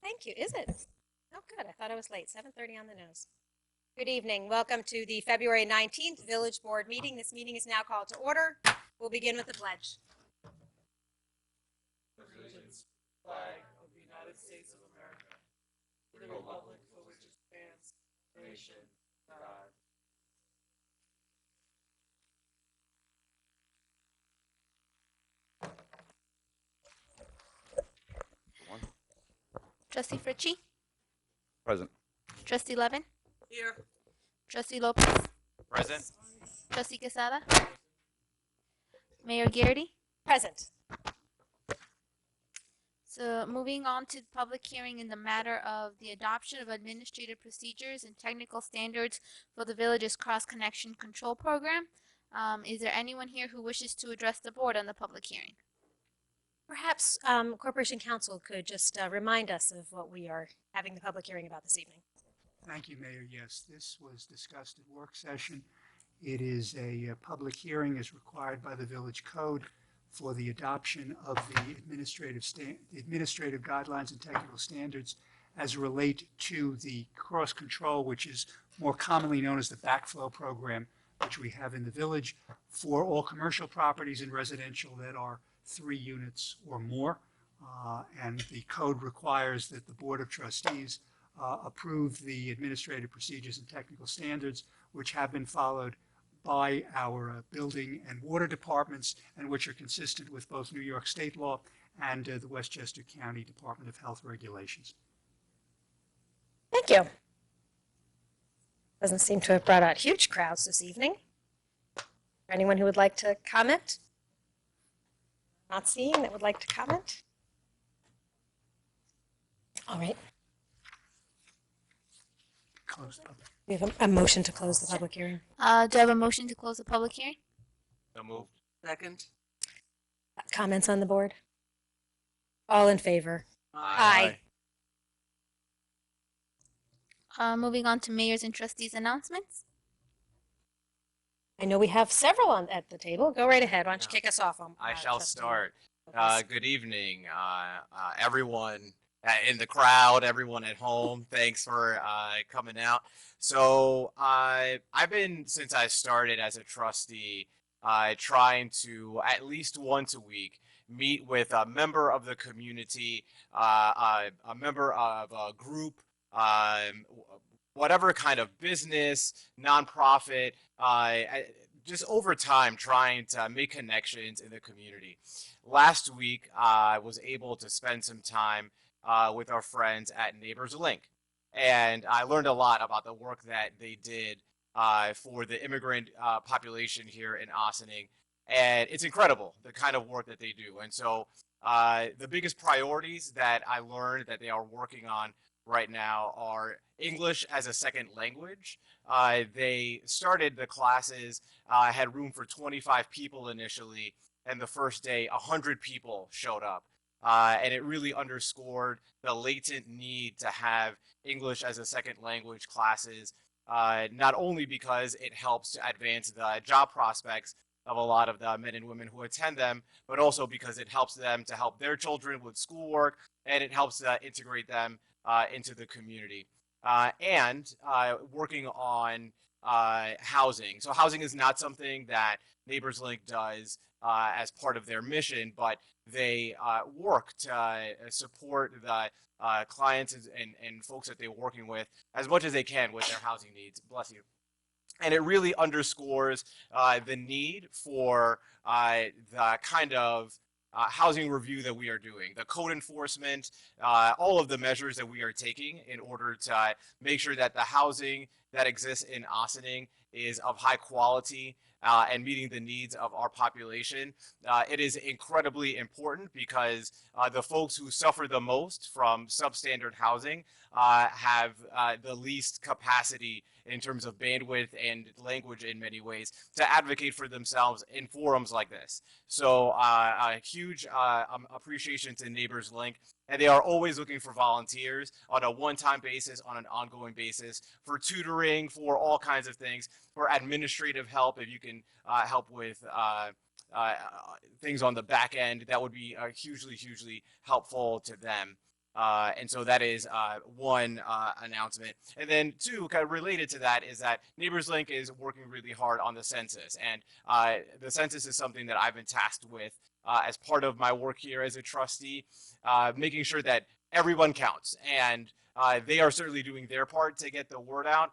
Thank you. Is it? Oh, good. I thought I was late. 7:30 on the nose. Good evening. Welcome to the February 19th Village Board meeting. This meeting is now called to order. We'll begin with the pledge. Allegiance, flag of the United States of America, to the republic for which it stands, nation, God. Trustee Fritchie, Present. Trustee Levin, Here. Trustee Lopez, Present. Trustee Quesada, Mayor Garrity. Present. So moving on to the public hearing in the matter of the adoption of administrative procedures and technical standards for the village's cross-connection control program. Is there anyone here who wishes to address the board on the public hearing? Perhaps Corporation Counsel could just remind us of what we are having the public hearing about this evening. Thank you, Mayor. Yes, this was discussed at work session. It is a public hearing as required by the Village Code for the adoption of the administrative guidelines and technical standards as relate to the cross control, which is more commonly known as the backflow program, which we have in the village for all commercial properties and residential that are 3 units or more. And the code requires that the Board of Trustees approve the administrative procedures and technical standards, which have been followed by our building and water departments, and which are consistent with both New York State law and the Westchester County Department of Health regulations. Thank you. Doesn't seem to have brought out huge crowds this evening. Anyone who would like to comment? Not seeing that would like to comment? All right. Close public. We have a motion to close the public hearing. Do I have a motion to close the public hearing? So moved. Second. Comments on the board? All in favor? Aye. Moving on to mayor's and trustees announcements. I know we have several at the table. Go right ahead. Why don't you kick us off? I shall Trustee start. Lopez. Good evening, everyone in the crowd, everyone at home. Thanks for coming out. So I've been, since I started as a trustee, trying to at least once a week meet with a member of the community, a member of a group, whatever kind of business, nonprofit, just over time trying to make connections in the community. Last week, I was able to spend some time with our friends at Neighbors Link, and I learned a lot about the work that they did for the immigrant population here in Ossining, and it's incredible the kind of work that they do. And so the biggest priorities that I learned that they are working on right now are English as a second language. They started the classes, had room for 25 people initially, and the first day 100 people showed up. And it really underscored the latent need to have English as a second language classes, not only because it helps to advance the job prospects of a lot of the men and women who attend them, but also because it helps them to help their children with schoolwork, and it helps integrate them into the community. And working on housing. So housing is not something that Neighbors Link does as part of their mission, but they work to support the clients and folks that they're working with as much as they can with their housing needs. Bless you. And it really underscores the need for the kind of housing review that we are doing, the code enforcement, all of the measures that we are taking in order to make sure that the housing that exists in Ossining is of high quality and meeting the needs of our population. It is incredibly important because the folks who suffer the most from substandard housing have the least capacity in terms of bandwidth and language in many ways to advocate for themselves in forums like this. So a huge appreciation to Neighbors Link, and they are always looking for volunteers on a one-time basis, on an ongoing basis, for tutoring, for all kinds of things, for administrative help. If you can help with things on the back end, that would be hugely, hugely helpful to them. And so that is one announcement. And then two, kind of related to that, is that Neighbors Link is working really hard on the census. And the census is something that I've been tasked with as part of my work here as a trustee, making sure that everyone counts. And they are certainly doing their part to get the word out.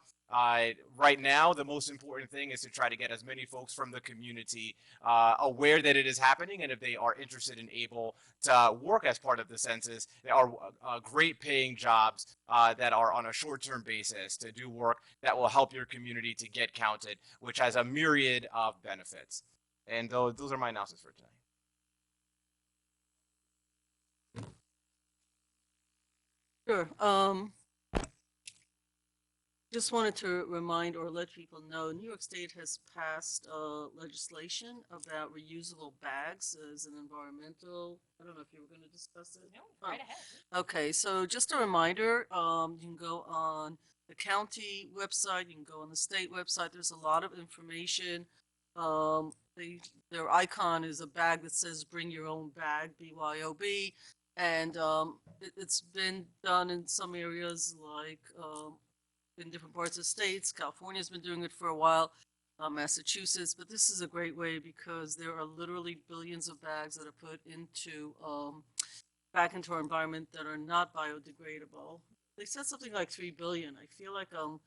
Right now, the most important thing is to try to get as many folks from the community aware that it is happening, and if they are interested and able to work as part of the census, there are great paying jobs that are on a short-term basis to do work that will help your community to get counted, which has a myriad of benefits. And those are my announcements for tonight. Sure. Just wanted to remind or let people know, New York State has passed legislation about reusable bags as an environmental. I don't know if you were going to discuss it. No, right ahead. Okay, so just a reminder, you can go on the county website, you can go on the state website. There's a lot of information. Their icon is a bag that says "Bring Your Own Bag," BYOB, and it's been done in some areas like in different parts of states. California's been doing it for a while, Massachusetts, but this is a great way because there are literally billions of bags that are put into back into our environment that are not biodegradable. They said something like 3 billion. I feel like I'm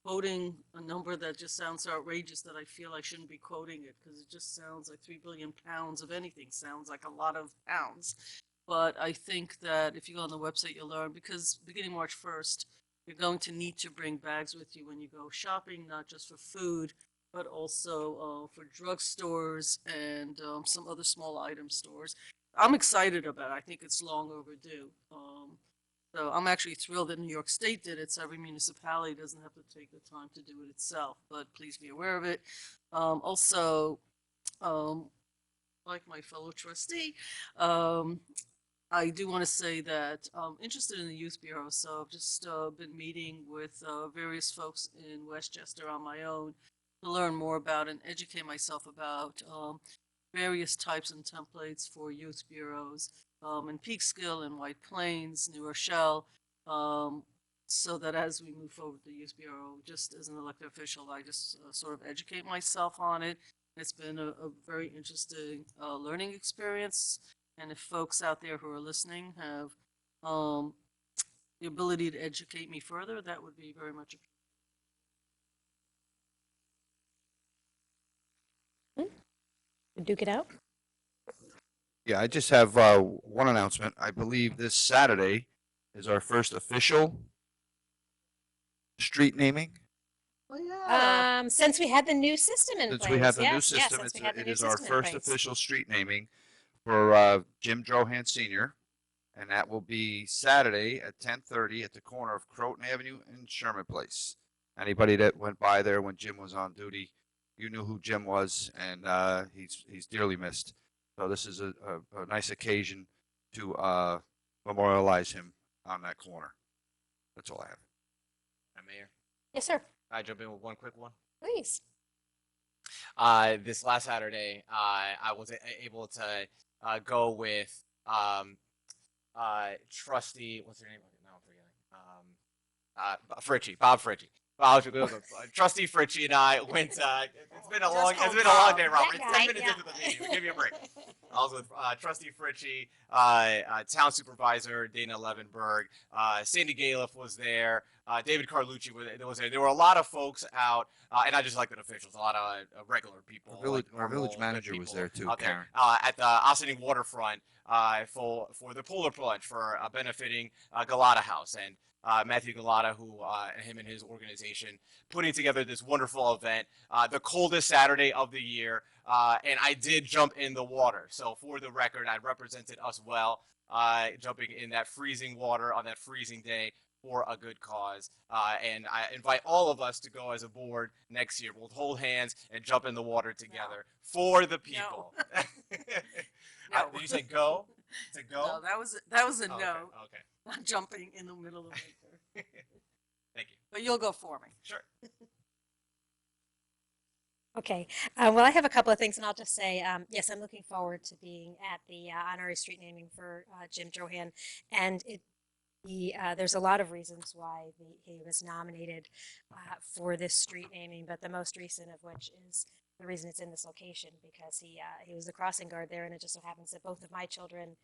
quoting a number that just sounds so outrageous that I feel I shouldn't be quoting it, because it just sounds like 3 billion pounds of anything sounds like a lot of pounds. But I think that if you go on the website, you'll learn, because beginning March 1st, you're going to need to bring bags with you when you go shopping, not just for food, but also for drugstores and some other small item stores. I'm excited about it. I think it's long overdue. So I'm actually thrilled that New York State did it, so every municipality doesn't have to take the time to do it itself, but please be aware of it. Also, like my fellow trustee, I do want to say that I'm interested in the Youth Bureau, so I've just been meeting with various folks in Westchester on my own to learn more about and educate myself about various types and templates for youth bureaus in Peekskill and White Plains, New Rochelle, so that as we move forward with the Youth Bureau, just as an elected official, I just sort of educate myself on it. It's been a very interesting learning experience. And if folks out there who are listening have the ability to educate me further, that would be very much appreciated. Duke it out. Yeah, I just have one announcement. I believe this Saturday is our first official street naming. Oh, yeah. Since we had the new system in Since place. we have the new Yes, system, since we had the it new is our system in first place. official street naming for Jim Drohan Sr., and that will be Saturday at 10:30 at the corner of Croton Avenue and Sherman Place. Anybody that went by there when Jim was on duty, you knew who Jim was, and he's dearly missed. So this is a nice occasion to memorialize him on that corner. That's all I have. Mayor, Yes, sir. I jump in with one quick one. Please. This last Saturday, I was able to go with trustee, what's her name? Now I'm forgetting. Bob Fritchie. Trustee Fritchie and I went. It's been a long day, Robert. It's 10 minutes into the meeting. We'll give you a break. I was with Trustee Fritchie, Town Supervisor Dana Levenberg, Sandy Galiff was there, David Carlucci was there. There were a lot of folks out, and I just elected officials, a lot of regular people. Our village manager was there too, Karen. At the Ossining Waterfront for the Polar Plunge for benefiting Galata House, and Matthew Galata, who him and his organization putting together this wonderful event, the coldest Saturday of the year, and I did jump in the water. So for the record, I represented us well, jumping in that freezing water on that freezing day for a good cause. And I invite all of us to go as a board next year. We'll hold hands and jump in the water together for the people. No. Did you say go? To go? No, that was a no. Okay. Not jumping in the middle of winter. Thank you. But you'll go for me. Sure. Okay. Well, I have a couple of things, and I'll just say, yes, I'm looking forward to being at the honorary street naming for Jim Drohan. And There's a lot of reasons why he was nominated for this street naming, but the most recent of which is the reason it's in this location, because he was the crossing guard there, and it just so happens that both of my children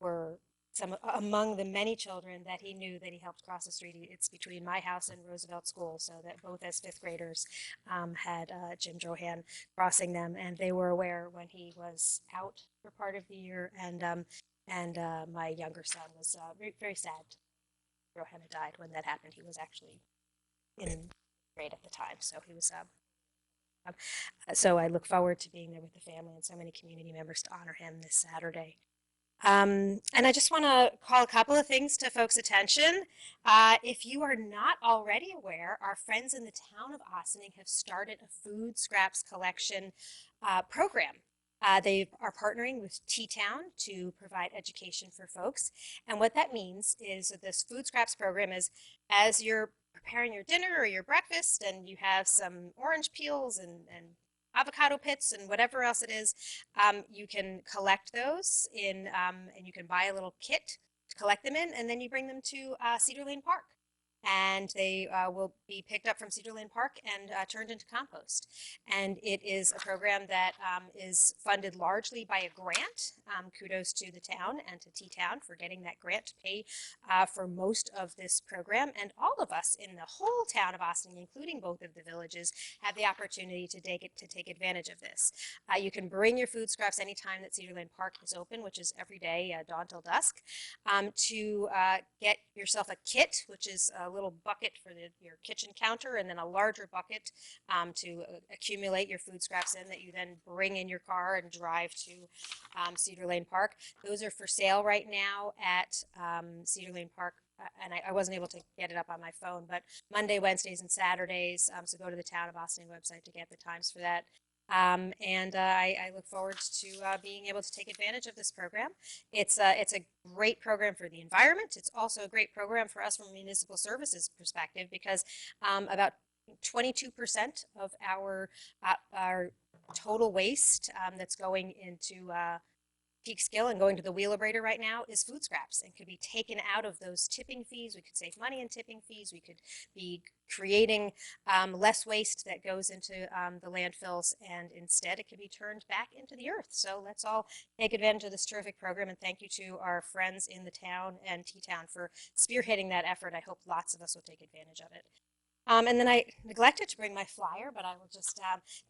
were some among the many children that he knew that he helped cross the street. It's between my house and Roosevelt School, so that both as fifth graders had Jim Drohan crossing them, and they were aware when he was out for part of the year, and my younger son was very, very sad. Drohan had died when that happened. He was actually in grade at the time, so he was. So I look forward to being there with the family and so many community members to honor him this Saturday. And I just want to call a couple of things to folks' attention. If you are not already aware, our friends in the town of Ossining have started a food scraps collection program. They are partnering with T-Town to provide education for folks. And what that means is that this food scraps program is, as you're preparing your dinner or your breakfast and you have some orange peels and avocado pits and whatever else it is, you can collect those in, and you can buy a little kit to collect them in, and then you bring them to Cedar Lane Park. And they will be picked up from Cedar Lane Park and turned into compost. And it is a program that is funded largely by a grant. Kudos to the town and to T-Town for getting that grant to pay for most of this program. And all of us in the whole town of Ossining, including both of the villages, have the opportunity to take advantage of this. You can bring your food scraps anytime that Cedar Lane Park is open, which is every day, dawn till dusk, to get yourself a kit, which is a little bucket for your kitchen counter, and then a larger bucket to accumulate your food scraps in, that you then bring in your car and drive to Cedar Lane Park. Those are for sale right now at Cedar Lane Park, and I wasn't able to get it up on my phone, but Monday, Wednesdays, and Saturdays, so go to the Town of Ossining website to get the times for that. I look forward to being able to take advantage of this program. It's a great program for the environment. It's also a great program for us from a municipal services perspective, because about 22% of our total waste that's going into Peekskill and going to the Wheelabrator right now is food scraps, and could be taken out of those tipping fees. We could save money in tipping fees. We could be creating less waste that goes into the landfills, and instead it could be turned back into the earth. So let's all take advantage of this terrific program, and thank you to our friends in the town and T-Town for spearheading that effort. I hope lots of us will take advantage of it. And then I neglected to bring my flyer, but I will just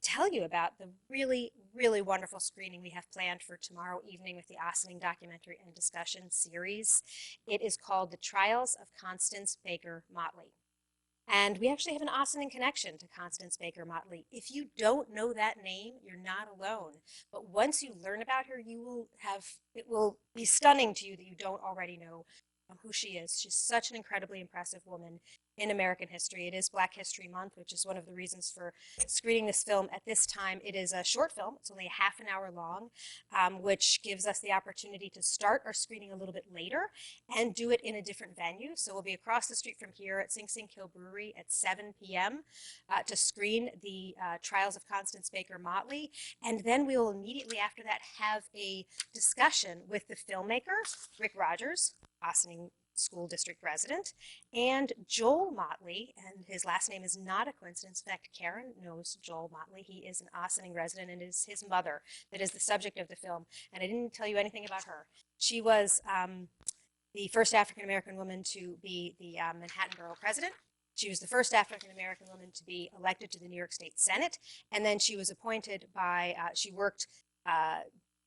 tell you about the really, really wonderful screening we have planned for tomorrow evening with the Ossining Documentary and Discussion Series. It is called The Trials of Constance Baker Motley. And we actually have an Ossining connection to Constance Baker Motley. If you don't know that name, you're not alone. But once you learn about her, it will be stunning to you that you don't already know who she is. She's such an incredibly impressive woman in American history. It is Black History Month, which is one of the reasons for screening this film at this time. It is a short film. It's only a half an hour long, which gives us the opportunity to start our screening a little bit later and do it in a different venue. So we'll be across the street from here at Sing Sing Kill Brewery at 7 p.m. To screen the Trials of Constance Baker Motley. And then we will immediately after that have a discussion with the filmmaker, Rick Rogers, Ossining School District resident, and Joel Motley, and his last name is not a coincidence. In fact, Karen knows Joel Motley. He is an Ossining resident, and it is his mother that is the subject of the film. And I didn't tell you anything about her. She was the first African-American woman to be the Manhattan Borough president. She was the first African-American woman to be elected to the New York State Senate, and then she was appointed by, she worked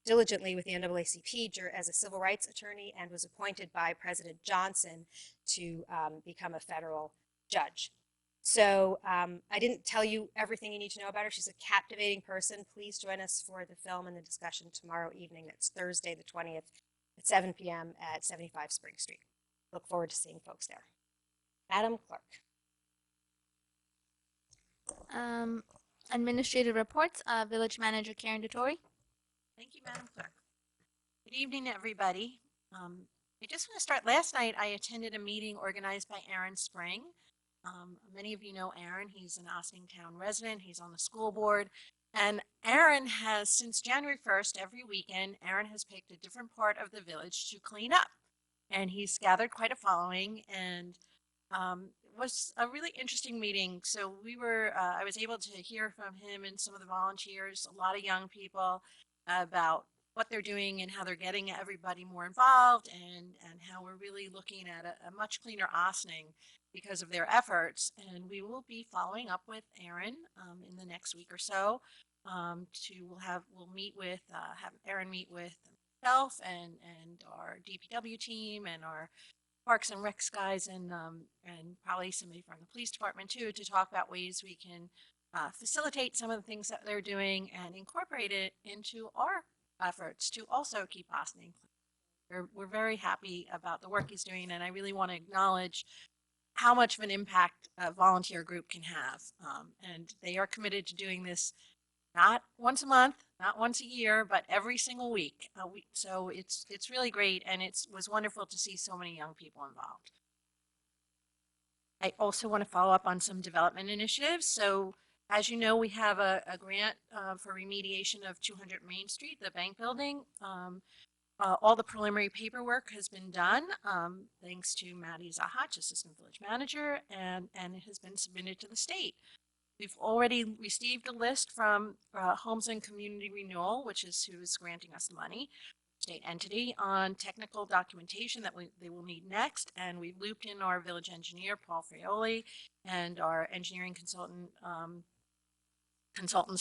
diligently with the NAACP as a civil rights attorney, and was appointed by President Johnson to become a federal judge. So I didn't tell you everything you need to know about her. She's a captivating person. Please join us for the film and the discussion tomorrow evening. That's Thursday the 20th at 7 p.m. at 75 Spring Street. Look forward to seeing folks there. Madam Clerk. Administrative reports, Village Manager Karen Dottori. Thank you, Madam Clerk. Good evening, everybody. I just want to start. Last night, I attended a meeting organized by Aaron Spring. Many of you know Aaron. He's an Ossining Town resident. He's on the school board. And Aaron has, since January 1st, every weekend, Aaron has picked a different part of the village to clean up. and he's gathered quite a following, and it was a really interesting meeting. So I was able to hear from him and some of the volunteers, a lot of young people, about what they're doing and how they're getting everybody more involved, and how we're really looking at a much cleaner Ossining because of their efforts. And we will be following up with Aaron in the next week or so. We'll meet with have Aaron meet with myself and our DPW team and our Parks and Recs guys, and probably somebody from the police department too, to talk about ways we can facilitate some of the things that they're doing and incorporate it into our efforts to also keep Ossining clean. We're very happy about the work he's doing, and I really want to acknowledge how much of an impact a volunteer group can have. And they are committed to doing this not once a month, not once a year, but every single week. So it's really great, and it was wonderful to see so many young people involved. I also want to follow up on some development initiatives. So as you know, we have a grant for remediation of 200 Main Street, the bank building. All the preliminary paperwork has been done, thanks to Maddie Zahatch, Assistant Village Manager, and it has been submitted to the state. We've already received a list from Homes and Community Renewal, which is who is granting us the money, state entity, on technical documentation that they will need next. And we've looped in our village engineer, Paul Frioli, and our engineering consultants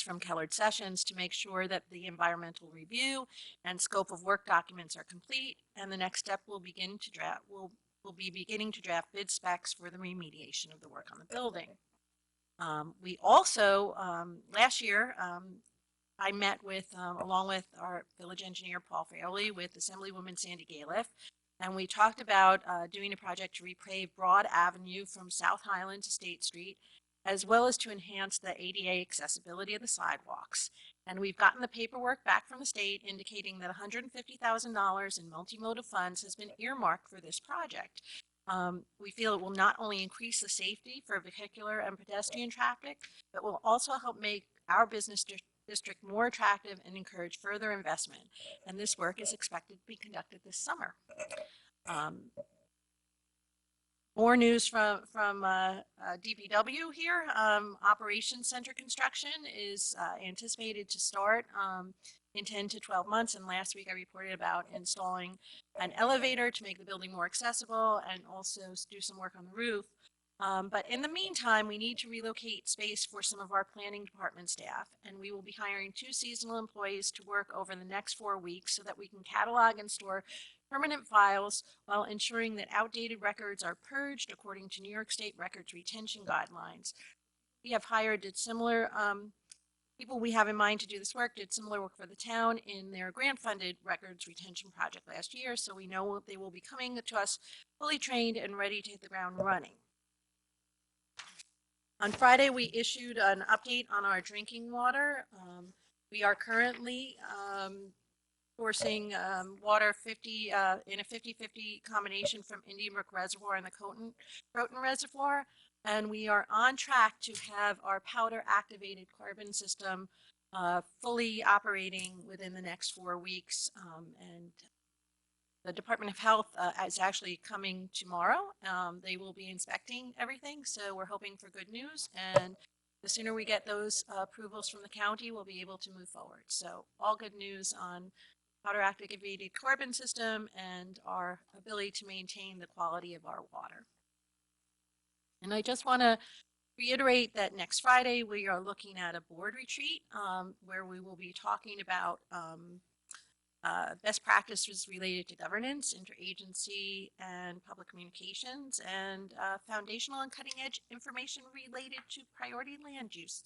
from Kellard Sessions to make sure that the environmental review and scope of work documents are complete. And the next step will be beginning to draft bid specs for the remediation of the work on the building. We also, last year, I met with, along with our village engineer, Paul Frioli, with Assemblywoman Sandy Galiff, and we talked about doing a project to repave Broad Avenue from South Highland to State Street, as well as to enhance the ADA accessibility of the sidewalks. And we've gotten the paperwork back from the state indicating that $150,000 in multimodal funds has been earmarked for this project. We feel it will not only increase the safety for vehicular and pedestrian traffic, but will also help make our business district more attractive and encourage further investment. And this work is expected to be conducted this summer. More news from DPW here. Operations Center construction is anticipated to start in 10 to 12 months. And last week I reported about installing an elevator to make the building more accessible and also do some work on the roof. But in the meantime, we need to relocate space for some of our planning department staff, and we will be hiring 2 seasonal employees to work over the next 4 weeks so that we can catalog and store permanent files while ensuring that outdated records are purged according to New York State Records Retention Guidelines. We have hired similar people we have in mind to do this work, did similar work for the town in their grant-funded records retention project last year, so we know they will be coming to us fully trained and ready to hit the ground running. On Friday, we issued an update on our drinking water. We are currently sourcing water in a 50-50 combination from Indian Brook Reservoir and the Croton Reservoir. And we are on track to have our powder activated carbon system fully operating within the next 4 weeks. And the Department of Health is actually coming tomorrow. They will be inspecting everything, so we're hoping for good news. And the sooner we get those approvals from the county, we'll be able to move forward. So all good news on powder activated carbon system and our ability to maintain the quality of our water. And I just want to reiterate that next Friday we are looking at a board retreat where we will be talking about best practices related to governance, interagency, and public communications, and foundational and cutting-edge information related to priority land use.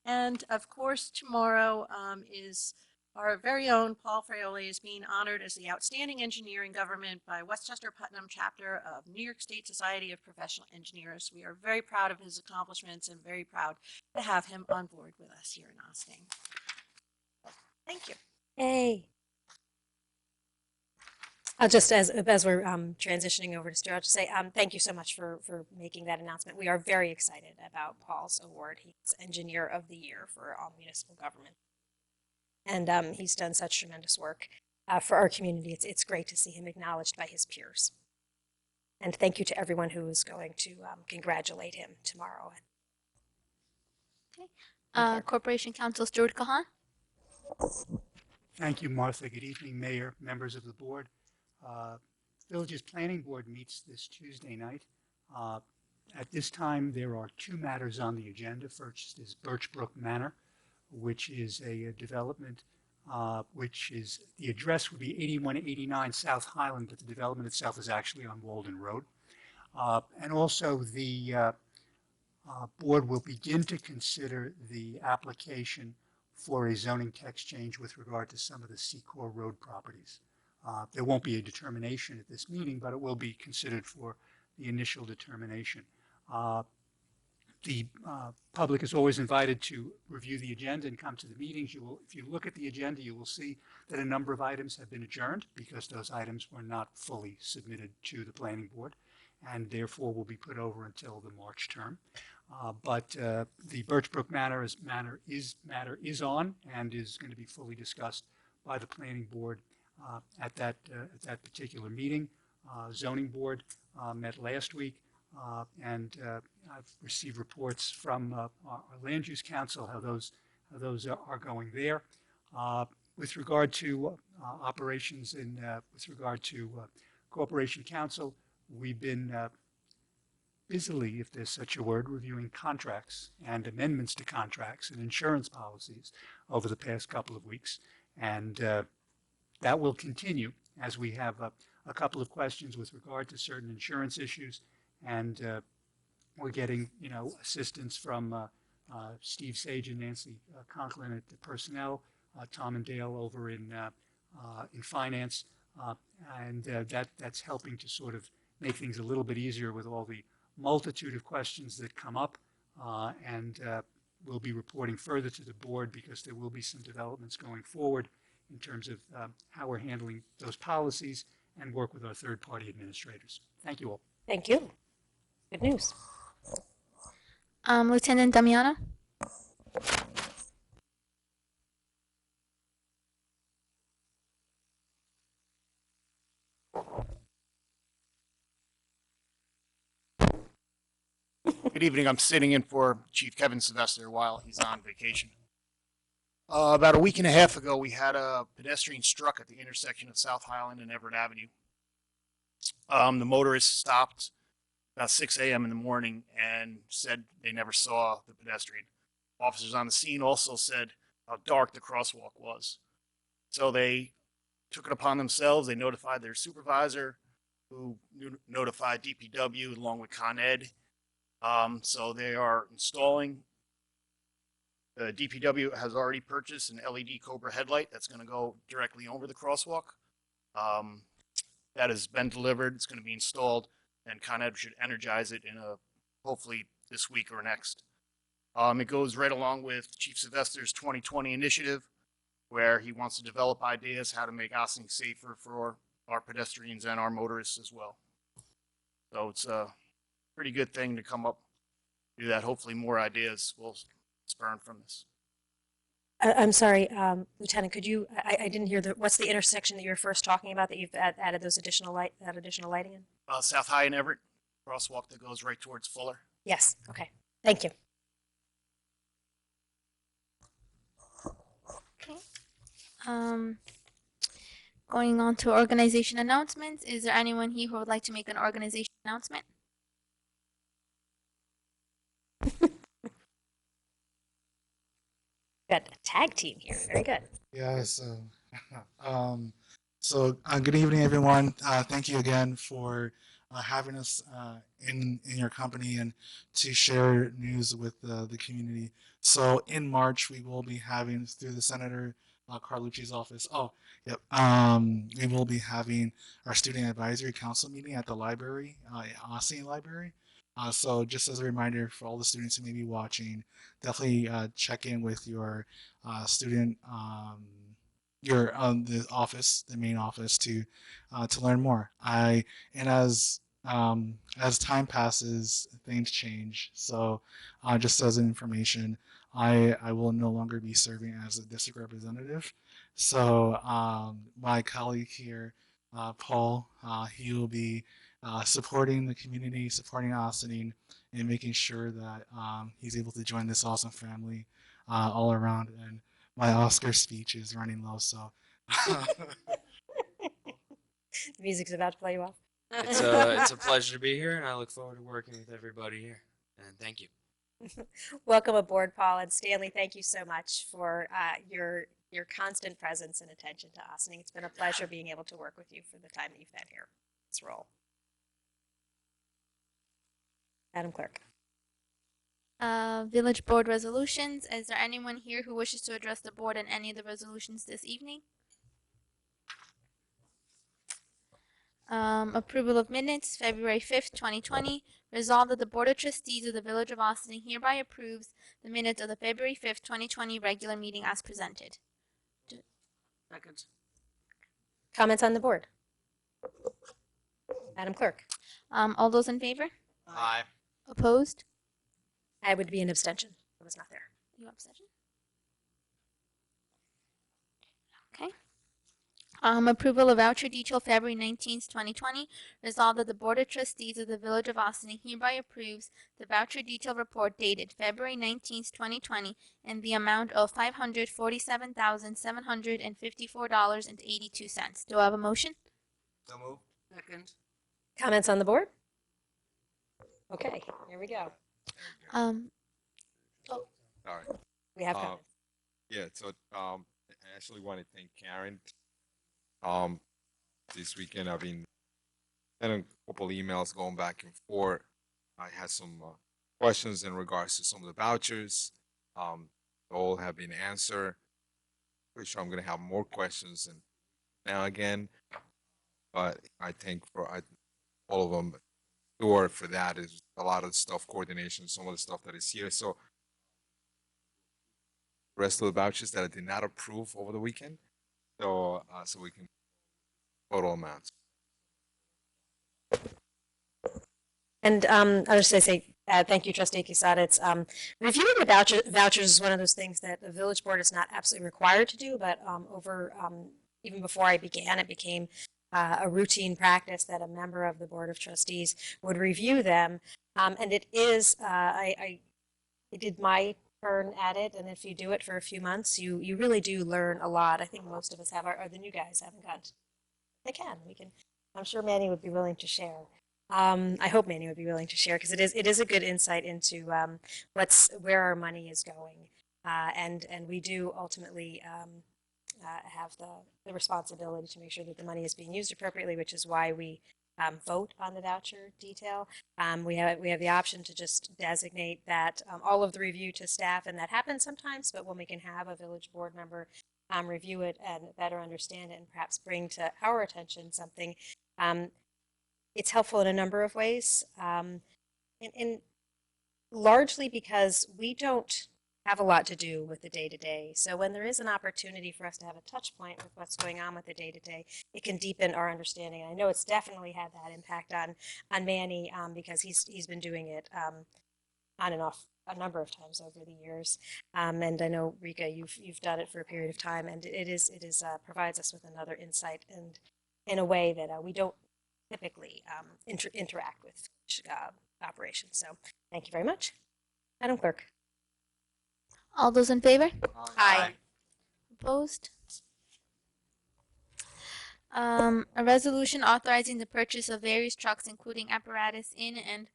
And of course, tomorrow is our very own Paul Frioli is being honored as the Outstanding Engineer in Government by Westchester Putnam chapter of New York State Society of Professional Engineers. We are very proud of his accomplishments and very proud to have him on board with us here in Ossining. Thank you. Yay. I'll just, as we're transitioning over to Stuart, I'll just say thank you so much for making that announcement. We are very excited about Paul's award. He's Engineer of the Year for all municipal government. And he's done such tremendous work. for our community. It's great to see him acknowledged by his peers. And thank you to everyone who is going to congratulate him tomorrow. Corporation Counsel Stuart Kahan. Thank you, Martha. Good evening, Mayor, members of the board. Village's Planning Board meets this Tuesday night. At this time, there are two matters on the agenda. First is Birchbrook Manor, which is a development, which is, the address would be 8189 South Highland, but the development itself is actually on Walden Road. And also the board will begin to consider the application for a zoning text change with regard to some of the Secor Road properties. There won't be a determination at this meeting, but it will be considered for the initial determination. The public is always invited to review the agenda and come to the meetings. If you look at the agenda, you will see that a number of items have been adjourned because those items were not fully submitted to the planning board and therefore will be put over until the March term. But the Birchbrook matter is on and is going to be fully discussed by the planning board at that particular meeting. Zoning board met last week, and I've received reports from our land use council how those are going there. With regard to operations and with regard to Corporation Council, we've been busily, if there's such a word, reviewing contracts and amendments to contracts and insurance policies over the past couple of weeks. And that will continue as we have a couple of questions with regard to certain insurance issues. And we're getting, assistance from Steve Sage and Nancy Conklin at the personnel, Tom and Dale over in finance. And that's helping to sort of make things a little bit easier with all the multitude of questions that come up, and we'll be reporting further to the board because there will be some developments going forward in terms of how we're handling those policies and work with our third-party administrators. Thank you all. Thank you. Good news. Lieutenant Damiano. Good evening. I'm sitting in for Chief Kevin Sylvester while he's on vacation. About a week and a half ago, we had a pedestrian struck at the intersection of South Highland and Everett Avenue. The motorist stopped about 6 a.m. in the morning and said they never saw the pedestrian. Officers on the scene also said how dark the crosswalk was. So they took it upon themselves. They notified their supervisor, who notified DPW along with Con Ed. So they are installing. The DPW has already purchased an LED Cobra headlight that's going to go directly over the crosswalk. That has been delivered. It's going to be installed, and Con Ed should energize it in hopefully this week or next. It goes right along with Chief Sylvester's 2020 initiative, where he wants to develop ideas how to make Ossining safer for our pedestrians and our motorists as well. So it's a pretty good thing to come up, do that. Hopefully more ideas will spurn from this. I'm sorry, Lieutenant, could you, I didn't hear what's the intersection that you were first talking about that you've added those additional lighting in? South High and Everett, crosswalk that goes right towards Fuller. Yes, okay, thank you. Okay. Going on to organization announcements. Is there anyone here who would like to make an organization announcement? Got a tag team here. Very good. Yeah, good evening, everyone. Thank you again for having us in your company and to share news with the community. So in March, we will be having, through the Senator Carlucci's office, we will be having our Student Advisory Council meeting at the library, Ossining Library. So just as a reminder for all the students who may be watching, definitely check in with your student, the office, the main office, to learn more. As time passes, things change. So just as information, I will no longer be serving as a district representative. So my colleague here, Paul, he will be supporting the community, supporting Austining, and making sure that he's able to join this awesome family all around. And my Oscar speech is running low, so. The music's about to play you off. It's a pleasure to be here, and I look forward to working with everybody here. And thank you. Welcome aboard, Paul and Stanley. Thank you so much for your constant presence and attention to Austining. It's been a pleasure being able to work with you for the time that you've been here. This role. Madam Clerk. Village Board resolutions. Is there anyone here who wishes to address the board on any of the resolutions this evening? Approval of minutes, February 5th, 2020. Resolved that the Board of Trustees of the Village of Austining hereby approves the minutes of the February 5th, 2020 regular meeting as presented. Second. Comments on the board? Madam Clerk. All those in favor? Aye. Opposed? I would be an abstention. I was not there. You abstention? Okay. Approval of voucher detail February 19th, 2020. Resolved that the Board of Trustees of the Village of Austining hereby approves the voucher detail report dated February 19th, 2020 in the amount of $547,754.82. Do I have a motion? So move. Second. Comments on the board? Okay, here we go. Um, All right. We have Uh, comments. Yeah, so I actually want to thank Karen. This weekend I've been sending a couple emails going back and forth. I had some questions in regards to some of the vouchers. All have been answered. Pretty sure I'm going to have more questions and now again, but I think for all of them, sure for that is a lot of stuff coordination, some of the stuff that is here. So rest of the vouchers that I did not approve over the weekend. So so we can total amounts. And I was just going to say, thank you, Trustee Quesada. It's reviewing the vouchers is one of those things that the village board is not absolutely required to do, but even before I began, it became a routine practice that a member of the Board of Trustees would review them. And it is, I did my turn at it, and if you do it for a few months, you really do learn a lot. I think most of us have, or the new guys haven't gotten to. They can. We can. I'm sure Manny would be willing to share. I hope Manny would be willing to share because it is a good insight into where our money is going, and we do ultimately have the responsibility to make sure that the money is being used appropriately, which is why we vote on the voucher detail. We have the option to just designate that all of the review to staff, and that happens sometimes. But when we can have a village board member review it and better understand it, and perhaps bring to our attention something, it's helpful in a number of ways, and largely because we don't have a lot to do with the day-to-day. So when there is an opportunity for us to have a touch point with what's going on with the day-to-day, it can deepen our understanding. And I know it's definitely had that impact on Manny because he's been doing it on and off a number of times over the years. And I know, Rika, you've done it for a period of time, and it is provides us with another insight and in a way that we don't typically interact with operations. So thank you very much. Madam Clerk. all those in favor? Aye. Opposed? A resolution authorizing the purchase of various trucks, including apparatus in and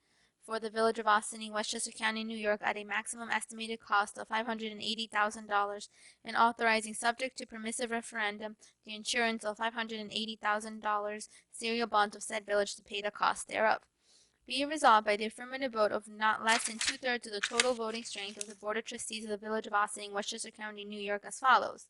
for the Village of Austining, Westchester County, New York, at a maximum estimated cost of $580,000, and authorizing, subject to permissive referendum, the insurance of $580,000 serial bonds of said village to pay the cost thereof. Be it resolved by the affirmative vote of not less than 2/3 of the total voting strength of the Board of Trustees of the Village of Austining, Westchester County, New York, as follows.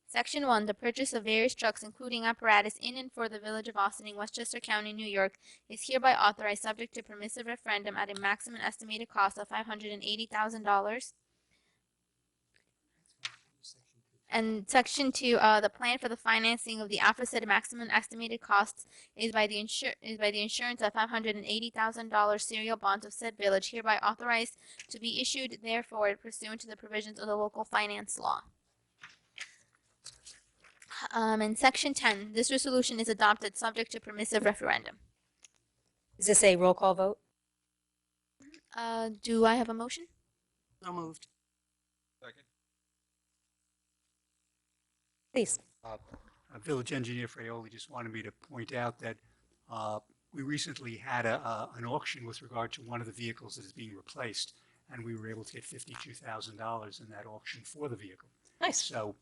Section 1. The purchase of various trucks, including apparatus in and for the Village of Austining, Westchester County, New York, is hereby authorized, subject to permissive referendum, at a maximum estimated cost of $580,000. And Section 2, the plan for the financing of the aforesaid maximum estimated costs is by the insurance of $580,000 serial bonds of said village, hereby authorized to be issued therefore pursuant to the provisions of the local finance law. And section 10, this resolution is adopted subject to permissive referendum. Is this a roll call vote? Do I have a motion? So moved. Second. Please. Village Engineer Fraioli just wanted me to point out that we recently had an auction with regard to one of the vehicles that is being replaced, and we were able to get $52,000 in that auction for the vehicle. Nice. So,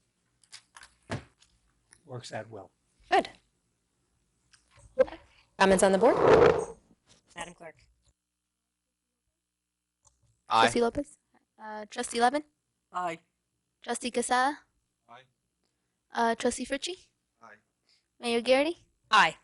works out well. Good. Comments on the board? Madam Clerk. Aye. Trustee Lopez? Trustee Levin? Aye. Trustee Casada? Aye. Trustee Fritchie? Aye. Mayor Garrity? Aye.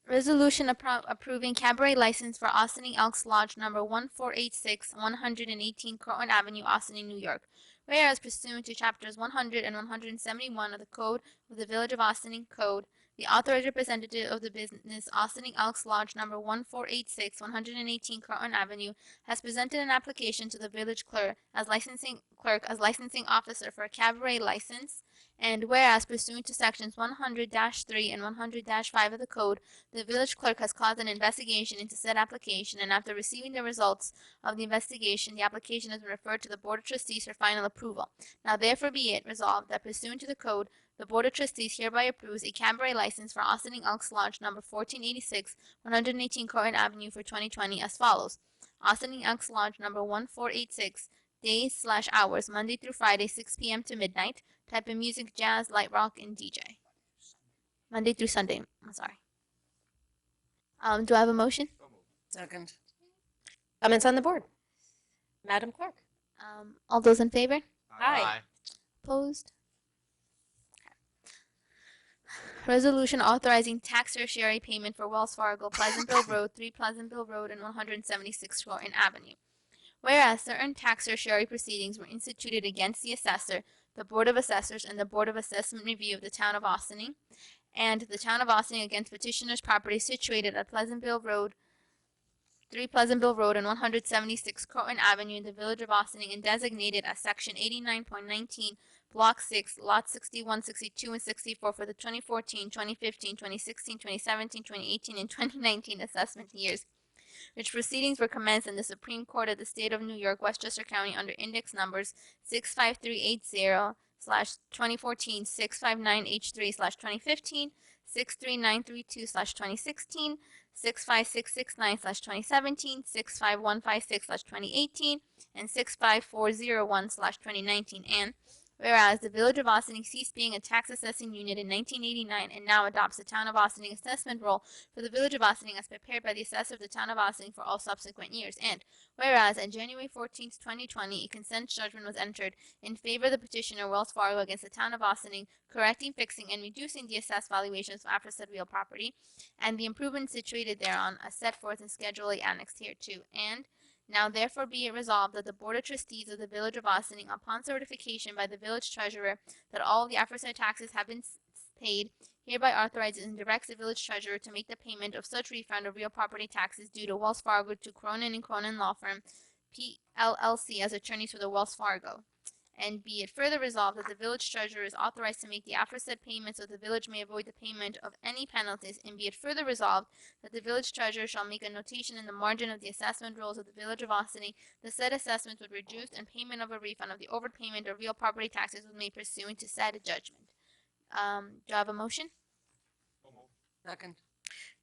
Resolution approving cabaret license for Austining Elks Lodge number 1486, 118 Cortlandt Avenue, Austining, New York. Whereas pursuant to chapters 100 and 171 of the Code of the Village of Austining Code, the authorized representative of the business Austining Elks Lodge number 1486, 118 Cortlandt Avenue has presented an application to the village clerk as licensing officer for a cabaret license. And whereas pursuant to sections 100-3 and 100-5 of the code, the village clerk has caused an investigation into said application, and after receiving the results of the investigation, the application has been referred to the Board of Trustees for final approval. Now therefore be it resolved that pursuant to the code, the Board of Trustees hereby approves a cabaret license for Austining Elks Lodge number 1486, 118 Cortlandt Avenue for 2020 as follows. Austining Elks Lodge number 1486, days/hours, Monday through Friday, 6 p.m. to midnight. Type of music, jazz, light rock, and DJ. Monday through Sunday. I'm sorry. Do I have a motion? Second. Comments on the board? Madam Clerk. All those in favor? Aye. Opposed? Resolution authorizing tax tertiary payment for Wells Fargo, Pleasantville Road, 3 Pleasantville Road, and 176 Cortlandt Avenue. Whereas certain tax tertiary proceedings were instituted against the assessor, the Board of Assessors, and the Board of Assessment Review of the Town of Austining, and the Town of Austining against petitioner's property situated at Pleasantville Road, 3 Pleasantville Road, and 176 Cortlandt Avenue in the Village of Austining, and designated as Section 89.19, Block 6, Lots 61, 62, and 64 for the 2014, 2015, 2016, 2017, 2018, and 2019 assessment years, which proceedings were commenced in the Supreme Court of the State of New York, Westchester County, under index numbers 65380/2014, 659H3/2015, 63932/2016, 65669/2017, 65156/2018, and 65401/2019, and whereas the Village of Austining ceased being a tax assessing unit in 1989 and now adopts the Town of Austining assessment roll for the Village of Austining as prepared by the assessor of the Town of Austining for all subsequent years. And whereas on January 14, 2020, a consent judgment was entered in favor of the petitioner Wells Fargo against the Town of Austining, correcting, fixing, and reducing the assessed valuations of aforesaid real property and the improvements situated thereon as set forth in Schedule A annexed hereto. And now therefore be it resolved that the Board of Trustees of the Village of Austining, upon certification by the village treasurer that all of the aforesaid taxes have been paid, hereby authorizes and directs the village treasurer to make the payment of such refund of real property taxes due to Wells Fargo to Cronin and Cronin Law Firm, PLLC, as attorneys for the Wells Fargo. And be it further resolved that the village treasurer is authorized to make the aforesaid payments so the village may avoid the payment of any penalties. And be it further resolved that the village treasurer shall make a notation in the margin of the assessment rolls of the Village of Austining, the said assessments would reduce and payment of a refund of the overpayment of real property taxes was made pursuant to said judgment. Do I have a motion? Second.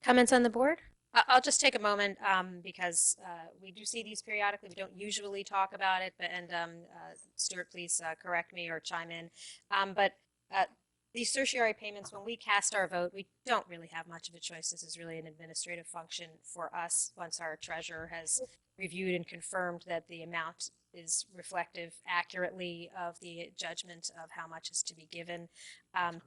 Comments on the board? I'll just take a moment because we do see these periodically. We don't usually talk about it, but Stuart, please correct me or chime in. But these tertiary payments, when we cast our vote, we don't really have much of a choice. This is really an administrative function for us once our treasurer has reviewed and confirmed that the amount is reflective accurately of the judgment of how much is to be given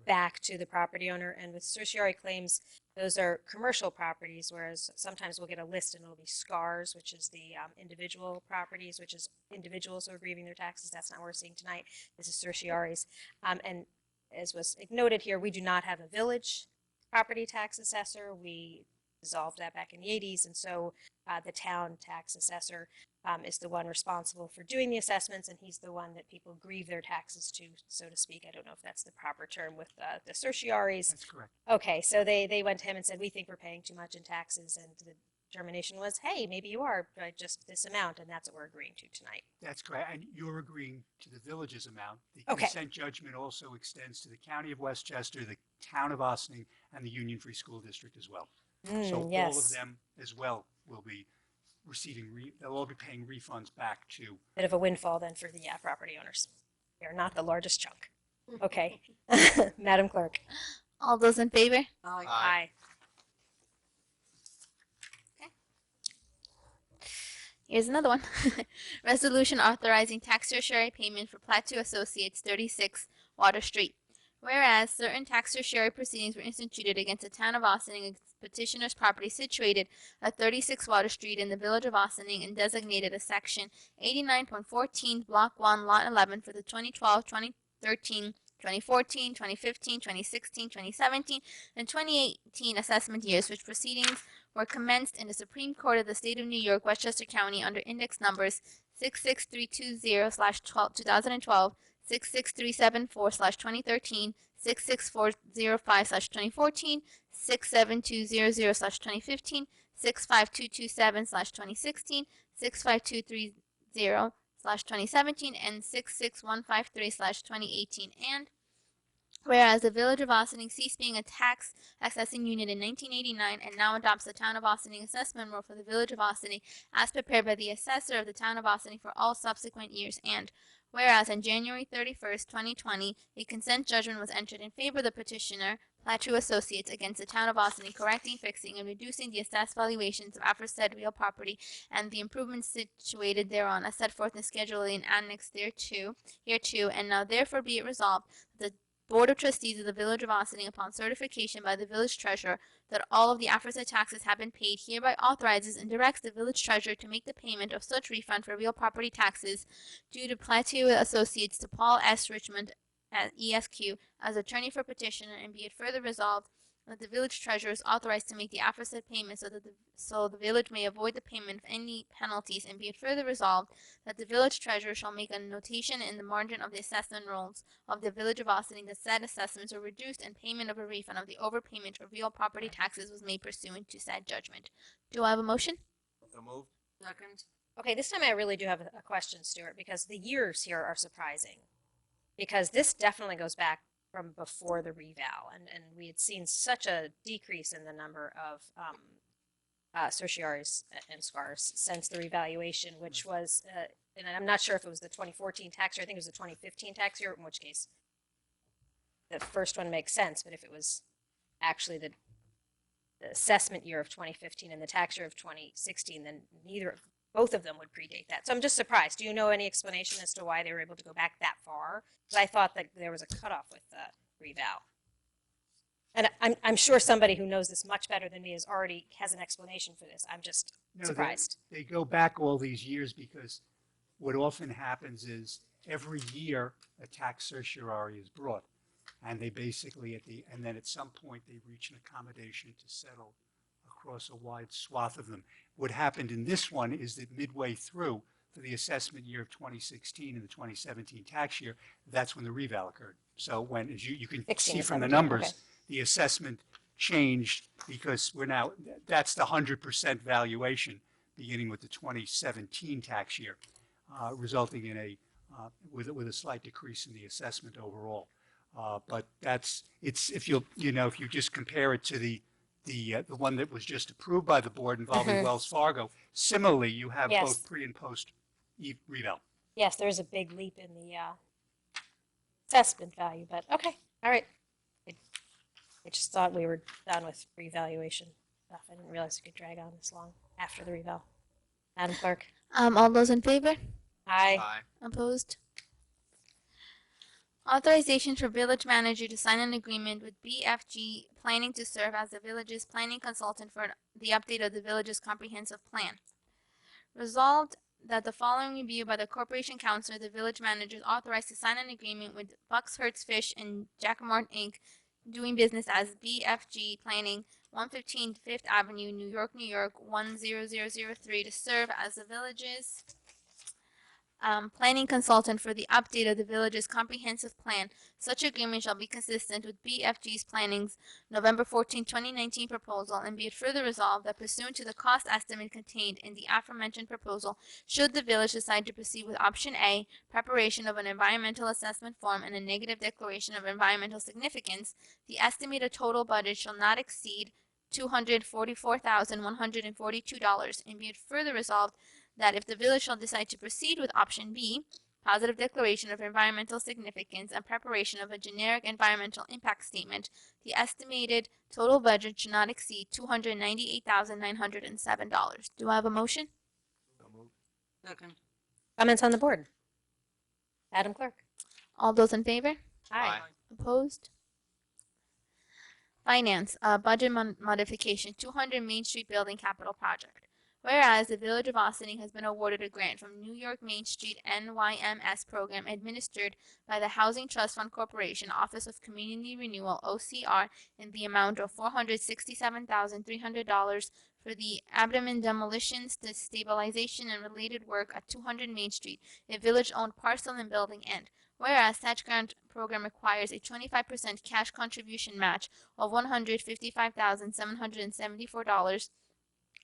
back to the property owner. And with tertiary claims, those are commercial properties, whereas sometimes we'll get a list and it'll be SCARs, which is the individual properties, which is individuals who are grieving their taxes. That's not what we're seeing tonight. This is tertiaries. And as was noted here, we do not have a village property tax assessor. We dissolved that back in the 80s, and so the town tax assessor is the one responsible for doing the assessments, and he's the one that people grieve their taxes to, so to speak. I don't know if that's the proper term with the certiorari's. That's correct. Okay, so they went to him and said, we think we're paying too much in taxes, and the determination was, hey, maybe you are by just this amount, and that's what we're agreeing to tonight. That's correct. And you're agreeing to the village's amount. The Okay. consent judgment also extends to the county of Westchester, the town of Ossining, and the Union Free School District as well. So all of Yes, them as well will be receiving, they'll all be paying refunds back to, bit of a windfall then for the property owners. They're not the largest chunk. Okay, Madam Clerk. All those in favor? Aye. Aye. Here's another one. Resolution authorizing tax certiorari payment for Plateau Associates 36 Water Street. Whereas certain tax certiorari proceedings were instituted against the town of Ossining and petitioner's property situated at 36 Water Street in the village of Ossining and designated as section 89.14 block 1 lot 11 for the 2012, 2013, 2014, 2015, 2016, 2017, and 2018 assessment years, which proceedings were commenced in the Supreme Court of the State of New York, Westchester County, under index numbers 66320/2012, 66374/2013, 66405/2014, 67200/2015, 65227/2016, 65230/2017, and 66153/2018. And whereas the Village of Ossining ceased being a tax assessing unit in 1989 and now adopts the Town of Ossining assessment roll for the Village of Ossining as prepared by the assessor of the Town of Ossining for all subsequent years. And whereas on January 31st, 2020, a consent judgment was entered in favor of the petitioner, Plateau Associates, against the Town of Ossining, correcting, fixing, and reducing the assessed valuations of aforesaid real property and the improvements situated thereon as set forth in Schedule A and annexed hereto, and now therefore be it resolved that the Board of Trustees of the Village of Ossining, upon certification by the village treasurer that all of the aforesaid taxes have been paid, hereby authorizes and directs the village treasurer to make the payment of such refund for real property taxes due to Plateau Associates to Paul S. Richmond at ESQ as attorney for petitioner, and be it further resolved that the village treasurer is authorized to make the aforesaid payment so that the village may avoid the payment of any penalties, and be it further resolved that the village treasurer shall make a notation in the margin of the assessment rolls of the Village of Ossining that said assessments were reduced and payment of a refund of the overpayment of real property taxes was made pursuant to said judgment. Do I have a motion? So moved. Second. Okay, this time I really do have a question, Stuart, because the years here are surprising. Because this definitely goes back from before the reval, and we had seen such a decrease in the number of certiorari's and scars since the revaluation, which was, and I'm not sure if it was the 2014 tax year, I think it was the 2015 tax year, in which case the first one makes sense, but if it was actually the assessment year of 2015 and the tax year of 2016, then both of them would predate that. So I'm just surprised. Do you know any explanation as to why they were able to go back that far? Because I thought that there was a cutoff with the reval. And I'm sure somebody who knows this much better than me has an explanation for this. I'm just surprised. They go back all these years because what often happens is every year a tax certiorari is brought. And they basically and then at some point they reach an accommodation to settle across a wide swath of them. What happened in this one is that midway through, for the assessment year of 2016 and the 2017 tax year, that's when the reval occurred. So when, as you can 16 see and from the 17, numbers, okay. the assessment changed because that's the 100% valuation beginning with the 2017 tax year, resulting in with a slight decrease in the assessment overall. But if you just compare it to the one that was just approved by the board involving Wells Fargo, similarly, you have Yes. both pre and post reval. Yes, there's a big leap in the assessment value, but okay, all right. I just thought we were done with revaluation stuff. I didn't realize it could drag on this long after the reval. Madam Clerk? All those in favor? Aye. Opposed? Authorization for village manager to sign an agreement with BFG Planning to serve as the village's planning consultant for the update of the village's comprehensive plan. Resolved that the following review by the Corporation Council, the village manager is authorized to sign an agreement with Bucks Hertz Fish and Jacquemart Inc., doing business as BFG Planning 115 Fifth Avenue, New York, New York 10003 to serve as the village's planning consultant for the update of the village's comprehensive plan. Such agreement shall be consistent with BFG's Planning's November 14, 2019 proposal, and be it further resolved that pursuant to the cost estimate contained in the aforementioned proposal, should the village decide to proceed with option A, preparation of an environmental assessment form and a negative declaration of environmental significance, the estimated total budget shall not exceed $244,142, and be it further resolved that if the village shall decide to proceed with option B, positive declaration of environmental significance and preparation of a generic environmental impact statement, the estimated total budget should not exceed $298,907. Do I have a motion? Second. Comments on the board? Madam Clerk? All those in favor? Aye. Opposed? Finance, budget modification, 200 Main Street Building Capital Project. Whereas the Village of Austining has been awarded a grant from New York Main Street NYMS program administered by the Housing Trust Fund Corporation, Office of Community Renewal, OCR, in the amount of $467,300 for the abdomen demolitions, stabilization, and related work at 200 Main Street, a village-owned parcel and building, and whereas such grant program requires a 25% cash contribution match of $155,774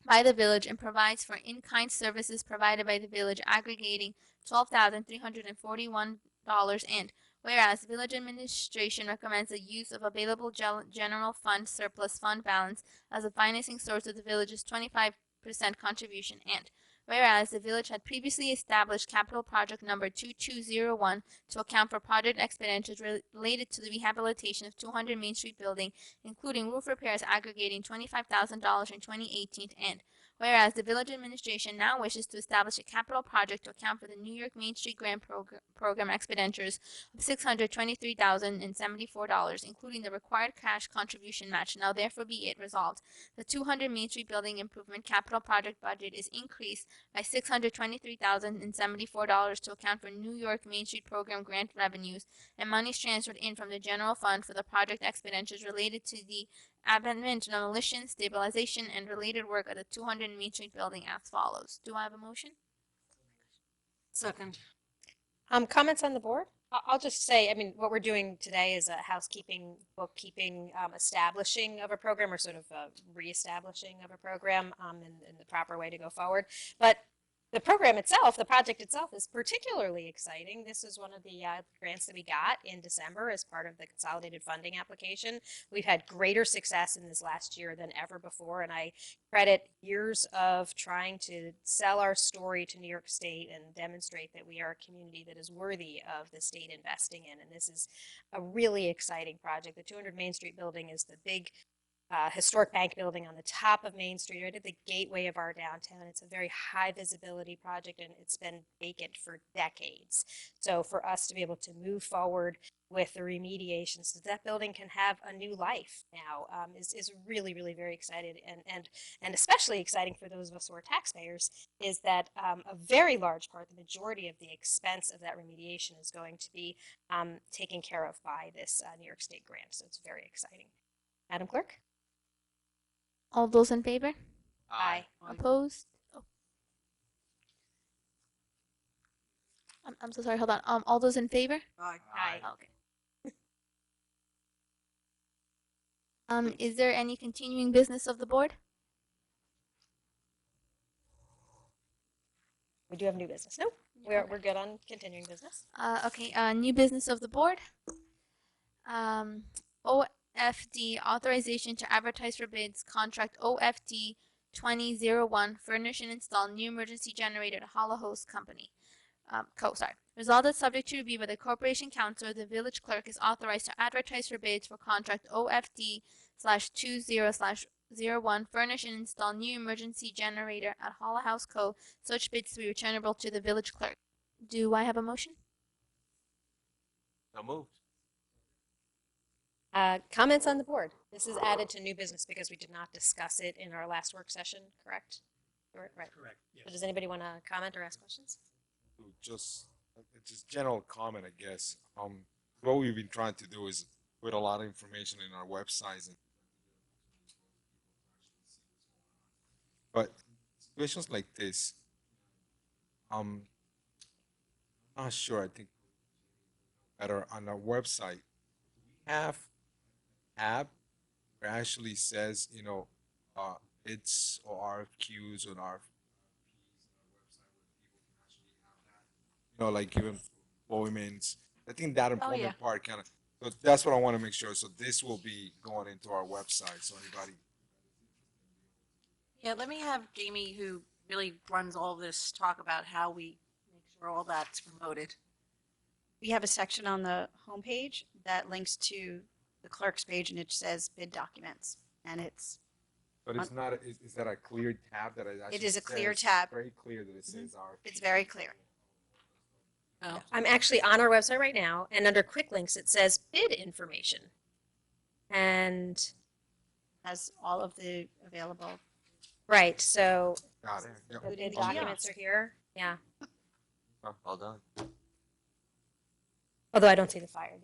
by the village and provides for in-kind services provided by the village aggregating $12,341, and whereas village administration recommends the use of available general fund surplus fund balance as a financing source of the village's 25% contribution, and whereas the village had previously established capital project number 2201 to account for project expenditures related to the rehabilitation of 200 Main Street building, including roof repairs aggregating $25,000 in 2018, and whereas the village administration now wishes to establish a capital project to account for the New York Main Street Grant Program expenditures of $623,074, including the required cash contribution match. Now therefore be it resolved, the 200 Main Street Building Improvement Capital Project budget is increased by $623,074 to account for New York Main Street Program grant revenues and monies transferred in from the general fund for the project expenditures related to the abandonment, demolition, stabilization, and related work at the 200 Main Street building as follows. Do I have a motion? Second. Comments on the board? I'll just say, I mean, what we're doing today is a housekeeping, bookkeeping, establishing of a program, or sort of reestablishing of a program in the proper way to go forward. But the program itself, the project itself, is particularly exciting. This is one of the grants that we got in December as part of the consolidated funding application. We've had greater success in this last year than ever before, and I credit years of trying to sell our story to New York State and demonstrate that we are a community that is worthy of the state investing in. And this is a really exciting project. The 200 Main Street building is the big historic bank building on the top of Main Street, right at the gateway of our downtown. It's a very high visibility project, and it's been vacant for decades. So for us to be able to move forward with the remediation so that building can have a new life now is really, really very excited, and especially exciting for those of us who are taxpayers is that a very large part, the majority of the expense of that remediation is going to be taken care of by this New York State grant. So it's very exciting. Madam Clerk? All those in favor? Aye. Opposed? Oh. I'm so sorry, hold on. All those in favor? Aye. Aye. Okay. Is there any continuing business of the board? We do have new business. Nope. We're good on continuing business. Okay, new business of the board. OFD authorization to advertise for bids, contract OFD 2001, furnish and install new emergency generator at Hollow Host Company. Resolved that subject to review by the Corporation Council, the village clerk is authorized to advertise for bids for contract OFD/20/01, furnish and install new emergency generator at Hollow House Co. Such bids to be returnable to the village clerk. Do I have a motion? So moved. Comments on the board? This is added to new business because we did not discuss it in our last work session, correct? Right. Correct, yes. So does anybody want to comment or ask questions? Just general comment, I guess. What we've been trying to do is put a lot of information in our websites and But situations like this, not sure. I think better on our website have tab where it actually says, it's or RFQs or like even employments. I think that employment yeah. part kind of, so that's what I want to make sure. So this will be going into our website. So anybody, Yeah, let me have Jamie, who really runs all this, talk about how we make sure all that's promoted. We have a section on the homepage that links to the clerk's page, and it says bid documents. And but it's not, is that a clear tab that it actually is a clear says tab. Very clear that it says RFQ. it's very clear. Oh, I'm actually on our website right now, and under quick links, it says bid information. And, Has all of the available. right, so Got it. Yep. the bid Good documents are here. Yeah. Well done. Although I don't see the fire.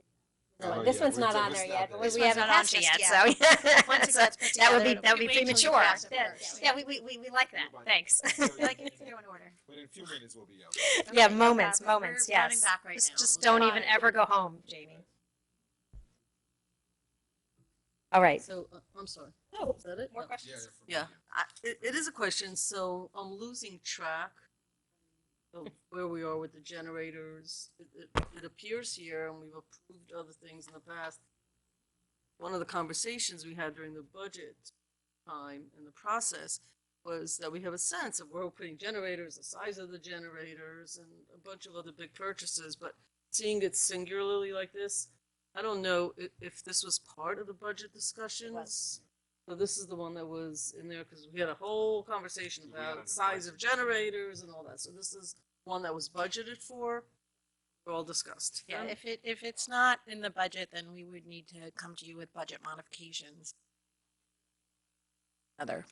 Oh, This yeah, one's we're not just- on it's there not yet, there. but This we one's haven't not on passed it just yet, yet. so. Once it gets put That would together, be it'll premature. wait till you pass it Yeah, first. yeah, we like that. Thanks. We like it to go in order. Within a few minutes, we'll be out. Yeah, Okay, no moments, problem. moments, We're running yes. back right now. Just We'll don't try. even ever go home, Jamie. All right. So, I'm sorry. Oh, Is that it? more No. questions? Yeah, it is a question, so I'm losing track of where we are with the generators. It appears here, and we've approved other things in the past. One of the conversations we had during the budget time in the process was that we have a sense of where we're putting generators, the size of the generators, and a bunch of other big purchases, but seeing it singularly like this, I don't know if this was part of the budget discussions. So this is the one that was in there because we had a whole conversation We had about an size of advisory. generators and all that. So this is one that was budgeted for. We're all discussed. Yeah, if it's not in the budget, then we would need to come to you with budget modifications. Other.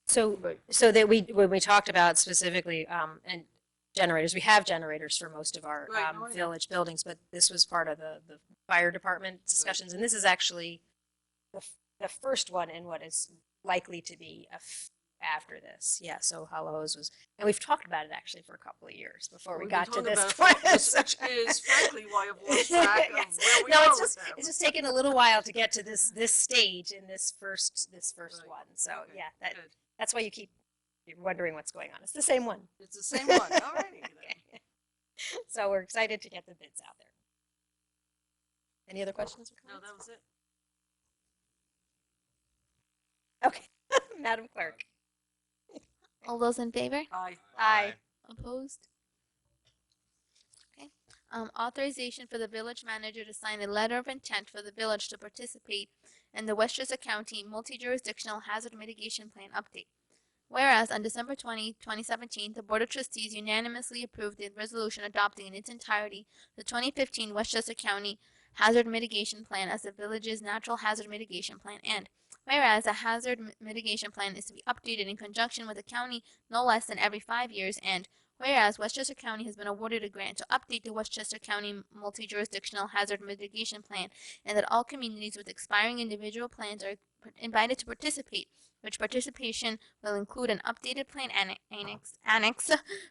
So, so that when we talked about specifically, and generators, we have generators for most of our, Right, oh, yeah. village buildings, but this was part of the fire department discussions, and this is actually the first one in what is likely to be after this. Yeah, so Hollow Hose was, and we've talked about it actually for a couple of years before we We've been got to talking this about it point. for- which is frankly why I've lost track of Yes. where we No, are it's with just, them. it's just taken a little while to get to this stage in this first Right. one. So Okay, yeah, good. that's why you're wondering what's going on. It's the same one. It's the same one. All righty then. So we're excited to get the bids out there. Any other questions or No, comments? that was it. Okay, Madam Clerk. All those in favor? Aye. Aye. Opposed? Okay. Authorization for the village manager to sign a letter of intent for the village to participate in the Westchester County Multi-Jurisdictional Hazard Mitigation Plan update. Whereas on December 20, 2017, the Board of Trustees unanimously approved the resolution adopting in its entirety the 2015 Westchester County Hazard Mitigation Plan as the village's natural hazard mitigation plan, and whereas a hazard mitigation plan is to be updated in conjunction with the county no less than every 5 years, and whereas Westchester County has been awarded a grant to update the Westchester County Multi-Jurisdictional Hazard Mitigation Plan, and that all communities with expiring individual plans are invited to participate, which participation will include an updated plan annex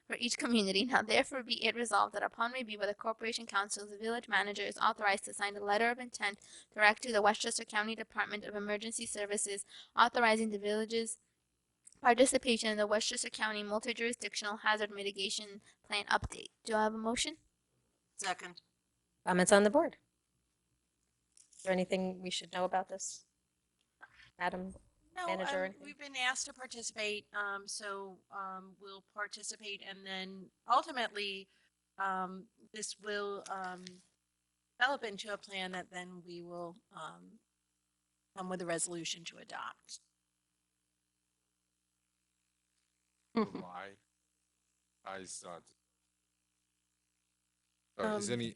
for each community. Now therefore be it resolved that upon review by the Corporation Council, the village manager is authorized to sign a letter of intent direct to the Westchester County Department of Emergency Services authorizing the village's participation in the Westchester County Multi-Jurisdictional Hazard Mitigation Plan update. Do I have a motion? Second. Comments on the board? Is there anything we should know about this? Madam? No, Manager or anything? we've been asked to participate, so we'll participate, and then ultimately, this will develop into a plan that then we will come with a resolution to adopt. Why? I start. Is any,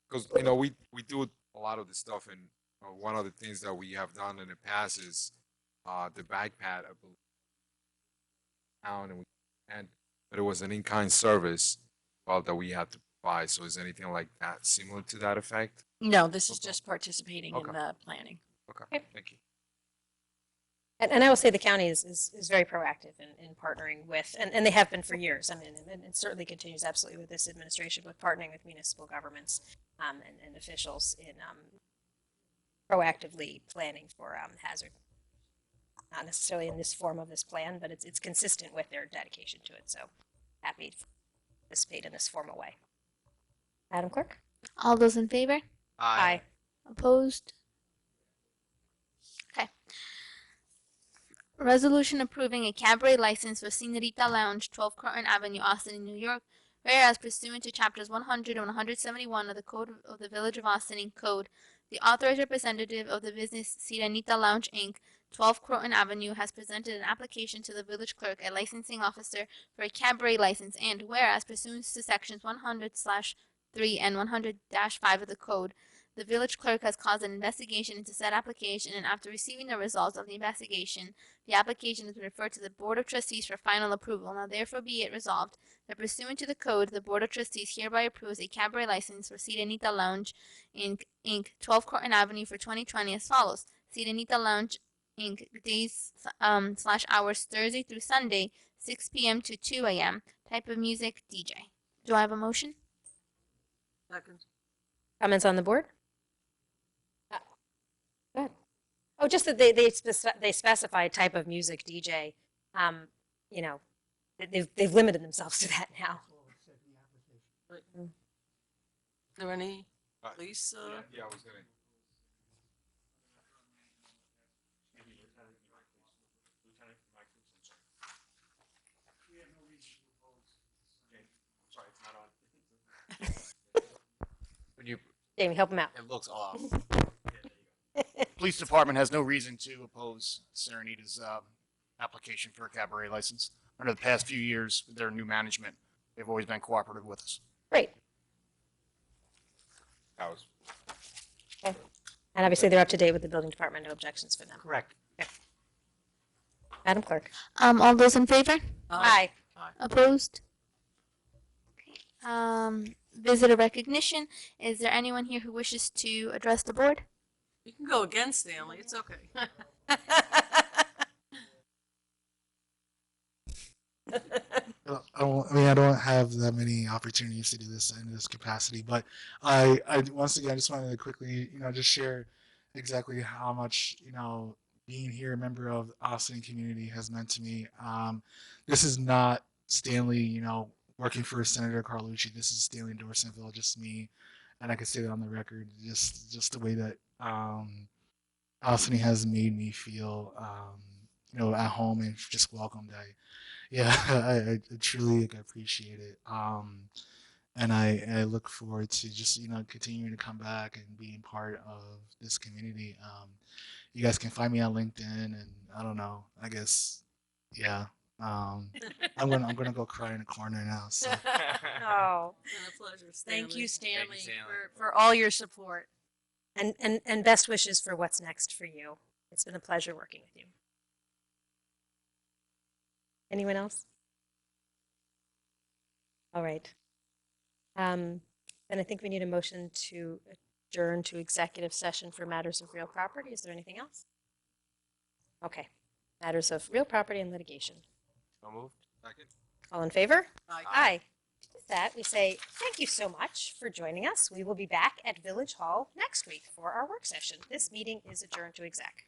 because we do a lot of this stuff, and one of the things that we have done in the past is the bag pad, I believe, but it was an in-kind service, that we had to provide. So is anything like that similar to that effect? No, this is Okay. just participating Okay. in the planning. Okay, Okay. thank you. And I will say the county is very proactive in partnering with, and they have been for years. I mean, and it certainly continues absolutely with this administration, with partnering with municipal governments and officials in proactively planning for hazard. Not necessarily in this form of this plan, but it's consistent with their dedication to it. So happy to participate in this formal way. Madam Clerk? All those in favor? Aye. Opposed? Okay. Resolution approving a cabaret license for Senorita Lounge, 12 Croton Avenue, Austin, New York. Whereas pursuant to chapters 100 and 171 of the Code of the Village of Austin Inc. Code, the authorized representative of the business Serenita Lounge Inc., 12 Croton Avenue, has presented an application to the village clerk, a licensing officer, for a cabaret license, and whereas pursuant to sections 100/3 and 100-5 of the code, the village clerk has caused an investigation into said application, and after receiving the results of the investigation, the application has been referred to the Board of Trustees for final approval. Now therefore be it resolved that pursuant to the code, the Board of Trustees hereby approves a cabaret license for Sirenita Lounge Inc., 12 Croton Avenue for 2020 as follows. Sirenita Lounge Inc. days / hours Thursday through Sunday, 6 p.m. to 2 a.m. Type of music, DJ. Do I have a motion? Second. Comments on the board? Go ahead. Oh, just that they specify type of music, DJ. You know, they've limited themselves to that now. Is there any, please? Yeah, I was gonna. When you, Jamie, help him out. it looks off. Police department has no reason to oppose Serenita's application for a cabaret license. Under the past few years, with their new management, they've always been cooperative with us. Great. That was. Okay. And obviously they're up to date with the building department. No objections for them. Correct. Madam Clerk? All those in favor? Aye. Opposed? Okay. Visitor recognition. Is there anyone here who wishes to address the board? You can go again, Stanley. It's okay. I don't have that many opportunities to do this in this capacity, but I once again just wanted to quickly, just share exactly how much, being here a member of the Austin community has meant to me. This is not Stanley, working for Senator Carlucci. This is Stanley Dorsenville, just me, and I can say that on the record. Just the way that Austin has made me feel, at home and just welcomed. I truly appreciate it. And I look forward to just, continuing to come back and being part of this community. You guys can find me on LinkedIn, and I don't know, I guess, yeah. I'm gonna go cry in a corner now. So. Oh. It's been a pleasure, Stanley. Thank you, Stanley, Stanley. for all your support. And best wishes for what's next for you. It's been a pleasure working with you. Anyone else? All right. Then I think we need a motion to adjourn to executive session for matters of real property. Is there anything else? Okay. Matters of real property and litigation. So moved. Second. All in favor? Aye. Aye. With that, we say thank you so much for joining us. We will be back at Village Hall next week for our work session. This meeting is adjourned to exec.